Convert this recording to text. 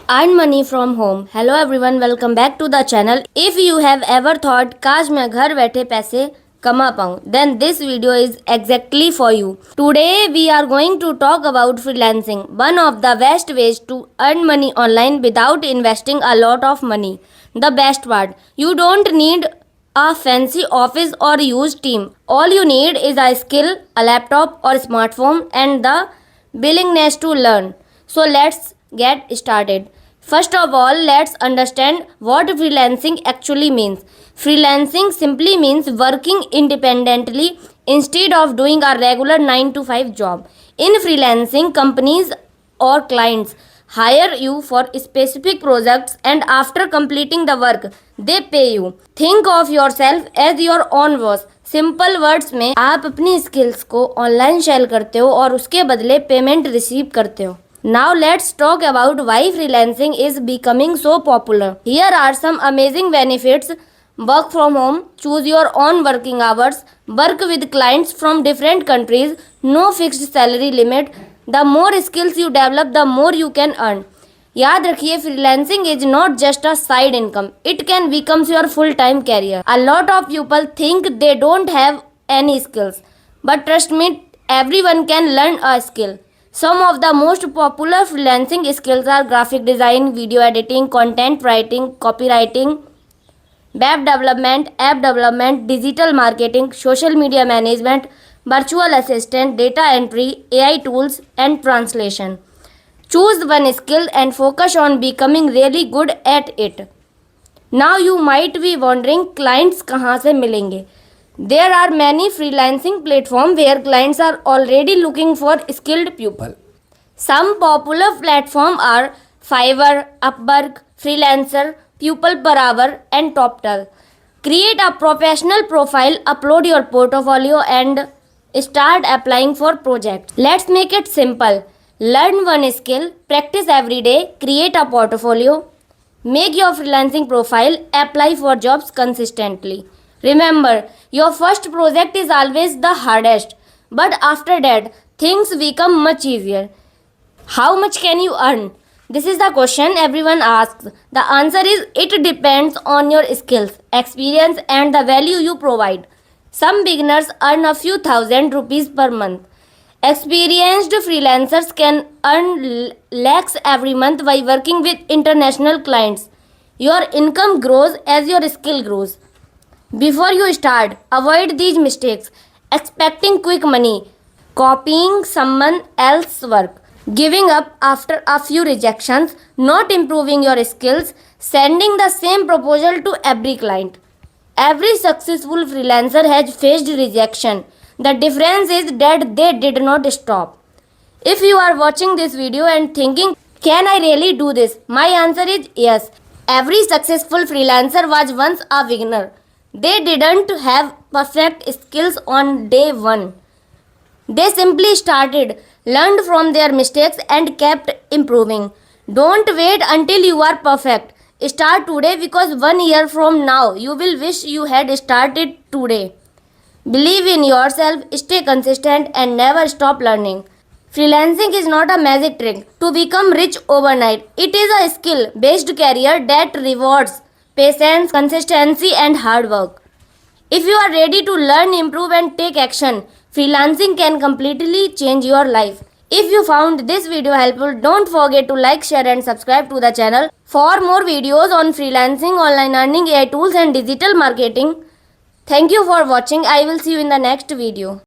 Earn money from home. Hello everyone, welcome back to the channel. If you have ever thought काश मैं घर बैठे पैसे कमा पाऊँ, then this video is exactly for you. Today we are going to talk about freelancing, one of the best ways to earn money online without investing a lot of money. The best part, you don't need a fancy office or huge team. All you need is a skill, a laptop or smartphone and the willingness to learn. So let's get started. First of all, let's understand what freelancing actually means. Freelancing simply means working independently instead of doing a regular 9 to 5 job. In freelancing, companies or clients hire you for specific projects and after completing the work, they pay you. Think of yourself as your own boss. Simple words में आप अपनी skills को online sale करते हो और उसके बदले payment receive करते हो. Now let's talk about why freelancing is becoming so popular. Here are some amazing benefits. Work from home, choose your own working hours, work with clients from different countries, no fixed salary limit. The more skills you develop, the more you can earn. याद रखिए, freelancing is not just a side income. It can become your full-time career. A lot of people think they don't have any skills. But trust me, everyone can learn a skill. Some of the most popular freelancing skills are graphic design, video editing, content writing, copywriting, web development, app development, digital marketing, social media management, virtual assistant, data entry, AI tools, and translation. Choose one skill and focus on becoming really good at it. Now you might be wondering, clients कहाँ से मिलेंगे? There are many freelancing platforms where clients are already looking for skilled people. Some popular platforms are Fiverr, Upwork, Freelancer, PeoplePerHour, and TopTal. Create a professional profile, upload your portfolio, and start applying for projects. Let's make it simple. Learn one skill, practice every day, create a portfolio, make your freelancing profile, apply for jobs consistently. Remember, your first project is always the hardest, but after that, things become much easier. How much can you earn? This is the question everyone asks. The answer is it depends on your skills, experience, and the value you provide. Some beginners earn a few thousand rupees per month. Experienced freelancers can earn lakhs every month by working with international clients. Your income grows as your skill grows. Before you start, avoid these mistakes. Expecting quick money, copying someone else's work, giving up after a few rejections, not improving your skills, sending the same proposal to every client. Every successful freelancer has faced rejection. The difference is that they did not stop. If you are watching this video and thinking, can I really do this? My answer is yes. Every successful freelancer was once a beginner. They didn't have perfect skills on day one. They simply started, learned from their mistakes, and kept improving. Don't wait until you are perfect. Start today because 1 year from now, you will wish you had started today. Believe in yourself, stay consistent, and never stop learning. Freelancing is not a magic trick to become rich overnight. It is a skill-based career that rewards patience, consistency, and hard work. If you are ready to learn, improve, and take action, freelancing can completely change your life. If you found this video helpful, don't forget to like, share, and subscribe to the channel. For more videos on freelancing, online earning, AI tools, and digital marketing, thank you for watching. I will see you in the next video.